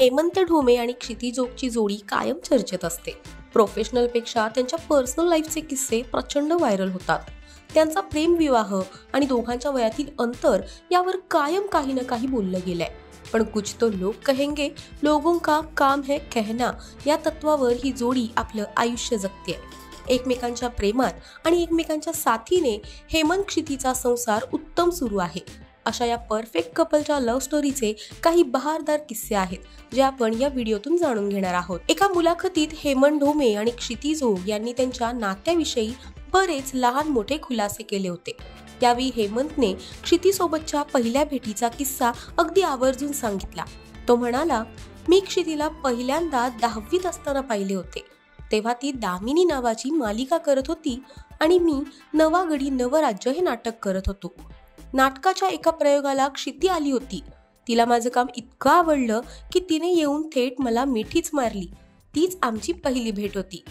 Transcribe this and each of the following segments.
हेमंत ढोमे आणि क्षिती जोगची जोडी कायम चर्चेत असते। प्रोफेशनलपेक्षा त्यांच्या पर्सनल लाईफचे किस्से प्रचंड व्हायरल होतात। त्यांचा प्रेम विवाह आणि दोघांच्या वयातील अंतर यावर कायम काही ना काही बोललं गेलंय। पण कुछ तो लोग कहेंगे लोगों का काम है कहना या तत्वावर ही जोडी आपलं आयुष्य जगते। एकमेकांच्या प्रेमात आणि एकमेकांच्या साथीने हेमंत क्षितीचा संसार उत्तम सुरू आहे। अशा या परफेक्ट कपलच्या लव्ह स्टोरीचे काही बहारदार किस्से आहेत जे आपण या व्हिडिओतून जाणून घेणार आहोत। एका मुलाखतीत हेमंत ढोमे आणि क्षिती जोग यांनी त्यांच्या नात्याविषयी बरेच लहान मोठे खुलासे केले होते। त्यावेळी हेमंतने क्षिती सोबतच्या पहिल्या भेटीचा किस्सा अगदी आवर्जून सांगितला। तो म्हणाला, मी क्षितीला पहिल्यांदा 10वीत असताना पाहिले होते। तेव्हा ती दामिनी नावाची मालिका करत होती आणि मी नवा गडी नवराज्य हे नाटक करत होतो। नाटकाच्या एका प्रयोगाला क्षिती आली होती। तिला माझं काम इतकं आवडलं की तिने येऊन थेट मला मिठीच मारली। तीच आमची पहिली भेट होती।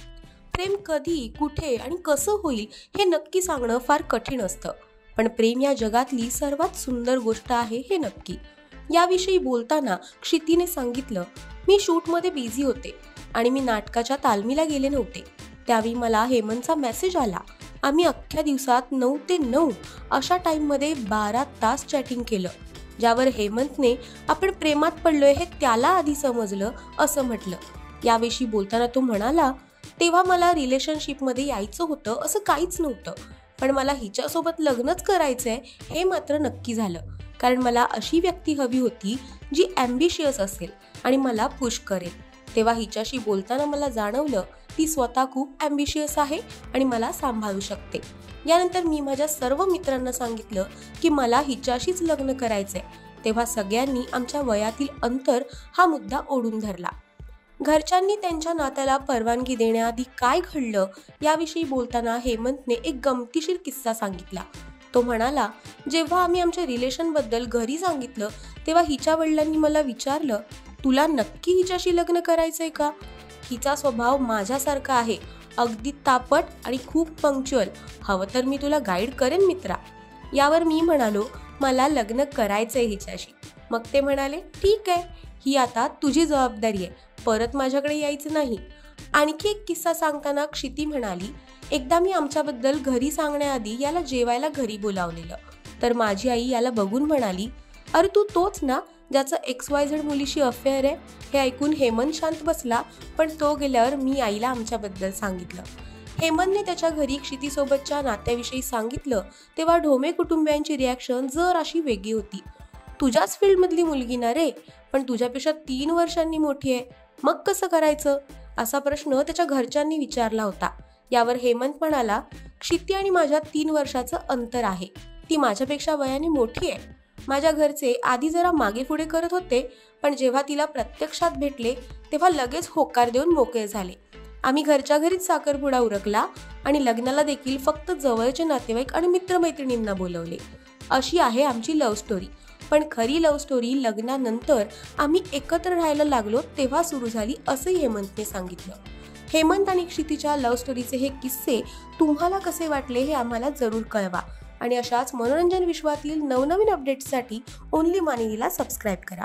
प्रेम कधी, कुठे आणि कसं होईल हे नक्की सांगणं फार कठीण असतं, पण प्रेम या जगातली सर्वात सुंदर गोष्ट आहे हे नक्की। याविषयी बोलताना क्षितीने सांगितलं, मी शूटमध्ये बिझी होते आणि मी नाटकाच्या तालमीला गेले नव्हते। त्यावेळी मला हेमंतचा मेसेज आला। आम्ही अख्ख्या दिवसात 9 ते 9 अशा टाइममध्ये 12 तास चॅटिंग केलं, ज्यावर हेमंतने आपण प्रेमात पडलोय हे त्याला आधी समजलं असं म्हटलं। याविषयी बोलताना तो म्हणाला, तेव्हा मला रिलेशनशिपमध्ये यायचं होतं असं काहीच नव्हतं, पण मला हिच्यासोबत लग्नच करायचंय हे मात्र नक्की झालं, कारण मला अशी व्यक्ती हवी होती जी ॲम्बिशियस असेल आणि मला पुश करेल। तेव्हा हिच्याशी बोलताना मला जाणवलं ती स्वतः खूप ॲम्बिशियस आहे आणि मला सांभाळू शकते। यानंतर मी माझ्या सर्व मित्रांना सांगितलं की मला हिच्याशीच लग्न करायचंय। तेव्हा सगळ्यांनी आमच्या वयातील अंतर हा मुद्दा ओढून धरला। घरच्यांनी त्यांच्या नात्याला परवानगी देण्याआधी काय घडलं याविषयी बोलताना हेमंतने एक गमतीशीर किस्सा सांगितला। तो म्हणाला, जेव्हा आम्ही आमच्या रिलेशनबद्दल घरी सांगितलं तेव्हा हिच्या वडिलांनी मला विचारलं, तुला नक्की हिच्याशी लग्न करायचंय का? हिचा स्वभाव माझ्यासारखा आहे, अगदी तापट आणि खूप पंक्च्युअल। हवं तर मी तुला गाईड करेन मित्रा। यावर मी म्हणालो, मला लग्न करायचंय हिच्याशी। मग ते म्हणाले, ठीक आहे, ही आता तुझी जबाबदारी आहे, परत माझ्याकडे यायचं नाही। आणखी एक किस्सा सांगताना क्षिती म्हणाली, एकदा मी आमच्याबद्दल घरी सांगण्याआधी याला जेवायला घरी बोलावलेलं, तर माझी आई याला बघून म्हणाली, अरे तू तोच ना ज्याचं XYZ मुलीशी अफेअर आहे? हे ऐकून हेमंत शांत बसला, पण तो गेल्यावर मी आईला आमच्याबद्दल सांगितलं। हेमंतने त्याच्या घरी क्षितीसोबतच्या नात्याविषयी सांगितलं तेव्हा ढोमे कुटुंबियांची रिॲक्शन जराशी वेगळी होती। तुझ्याच फील्डमधली मुलगी ना रे, पण तुझ्यापेक्षा 3 वर्षांनी मोठी आहे, मग कसं करायचं असा प्रश्न त्याच्या घरच्यांनी विचारला होता। यावर हेमंत म्हणाला, क्षिती आणि माझ्यात 3 वर्षाचं अंतर आहे। ती माझ्यापेक्षा वयाने मोठी आहे। माझ्या घरचे आधी जरा मागे पुढे करत होते, पण जेव्हा तिला प्रत्यक्षात भेटले तेव्हा लगेच होकार देऊन मोकळे झाले। आम्ही घरच्या घरीच साखरपुडा उरकला आणि लग्नाला देखील फक्त जवळचे नातेवाईक आणि मित्रमैत्रिणींना बोलवले। अशी आहे आमची लव्ह स्टोरी। पण खरी लव्ह स्टोरी लग्नानंतर आम्ही एकत्र राहायला लागलो तेव्हा सुरू झाली, असंही हेमंतने सांगितलं। हेमंत आणि क्षितीच्या लव्ह स्टोरीचे हे किस्से तुम्हाला कसे वाटले हे आम्हाला जरूर कळवा आणि अशाच मनोरंजन विश्वातील नवनवीन अपडेट्ससाठी ओनली मानिनीला सबस्क्राईब करा।